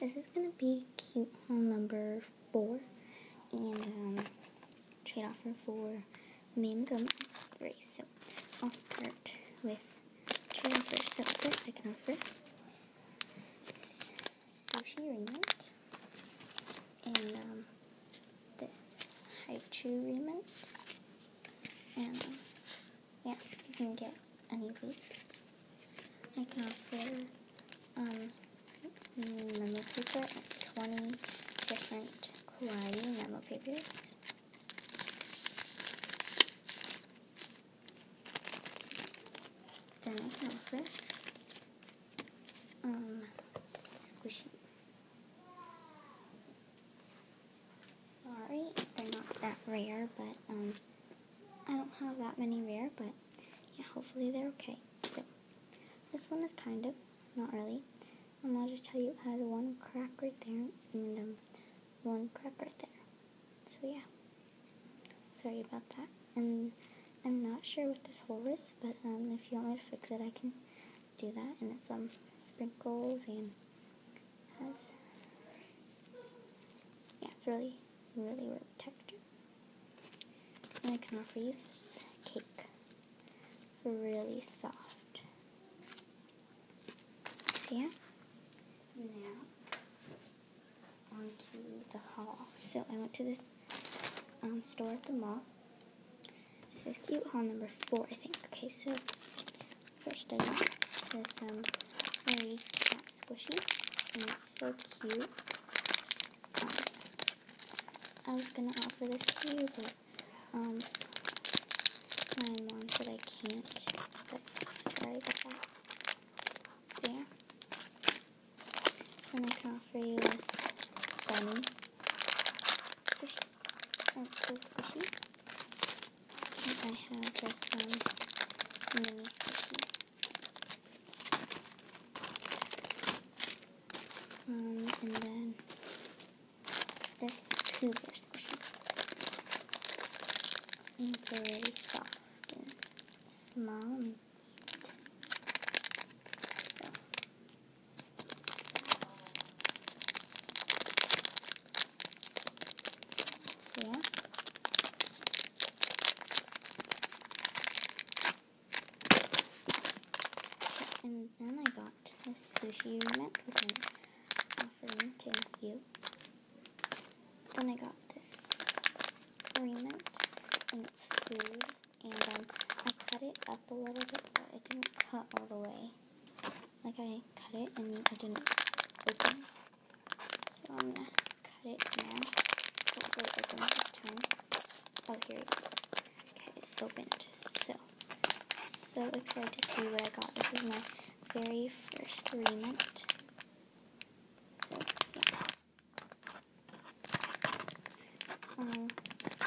this is going to be cute haul number 4, and trade offer for Mame Gum X3. So I'll start with trade offer. So first I can offer this sushi remit, and this Haichu remit, and yeah, you can get any of these. I can offer memo paper, 20 different kawaii memo papers. Then I can offer squishies. Sorry if they're not that rare, but I don't have that many rare, but yeah, hopefully they're okay. So this one is kind of, not really. I'll just tell you it has one crack right there and one crack right there. So yeah, sorry about that. And I'm not sure what this hole is, but if you want me to fix it, I can do that. And it's sprinkles and has, yeah, it's really textured. And I can offer you this cake. It's really soft. So yeah. Now, on to the haul. So I went to this store at the mall. This is cute haul number 4, I think. Okay, so first I got this very fat squishy, and it's so cute. I was gonna offer this to you, but my mom said I can't. But sorry about that. So yeah. And I can offer you this bunny squishy. Oh, it's so squishy. And I have this mini squishy. And then this Cougar squishy. And it's really soft and small and cute. So yeah. And then I got this sushi remit, which I'm offering to you. Then I got this remit, and it's food, and I cut it up a little bit, but it didn't cut all the way. Like, I cut it and it didn't open. So I'm gonna cut it now. Hopefully it opens this time. Oh, here we go. Okay, it opened. So excited to see what I got. This is my very first remit. So yeah.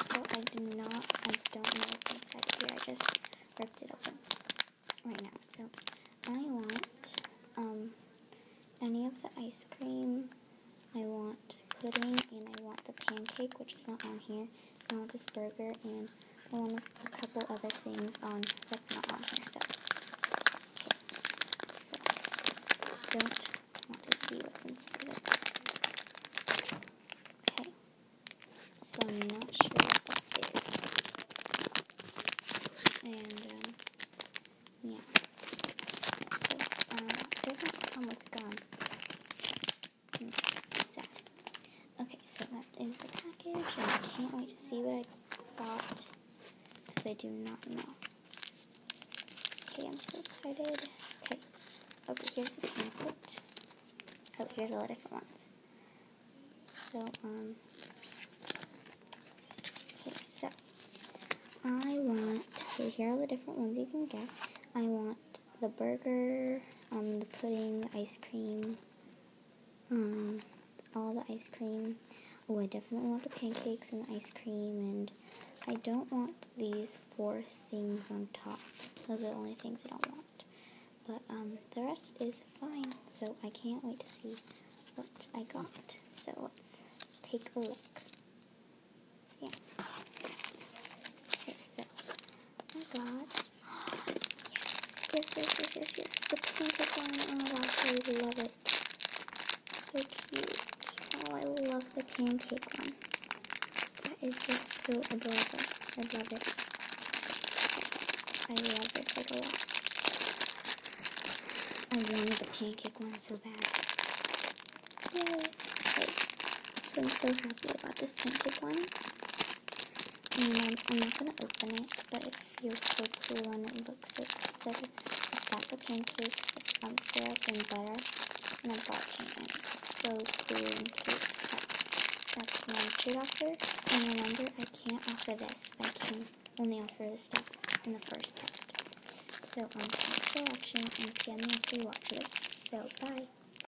So I don't know what's inside here. I just ripped it open right now. So I want any of the ice cream. I want pudding, and I want the pancake, which is not on here. I want this burger, and I want a couple other things that's not on here. So, okay. So I don't want to see what's inside of it. Okay. So I'm not sure what this is. And yeah. So it doesn't come with gum. Sad. Okay, so that is the package, and I can't wait to see what I got, because I do not know. Okay, I'm so excited. Okay, here's the pamphlet. Oh, here's all the different ones. So, okay, so, here are all the different ones you can get. I want the burger, the pudding, the ice cream, all the ice cream. Oh, I definitely want the pancakes and the ice cream, and I don't want these 4 things on top. Those are the only things I don't want. But the rest is fine, so I can't wait to see what I got. So let's take a look. So yeah. Okay, so I got, yes, the pancake one. Oh my gosh, I love it. so cute. Oh, I love the pancake one. That is just so adorable. I love it. I love this like a lot. I wanted the pancake one so bad. Yay! Okay. So I'm so happy about this pancake one. And I'm not going to open it, but it feels so cool and it looks so cool. It's like a stack of pancakes with syrup and butter and a bar chain. And it's so cool and cute. So that's one food offer. And remember, I can't offer this. I can only offer the stuff in the first part. So thanks for watching and PM me after you watch this. So bye.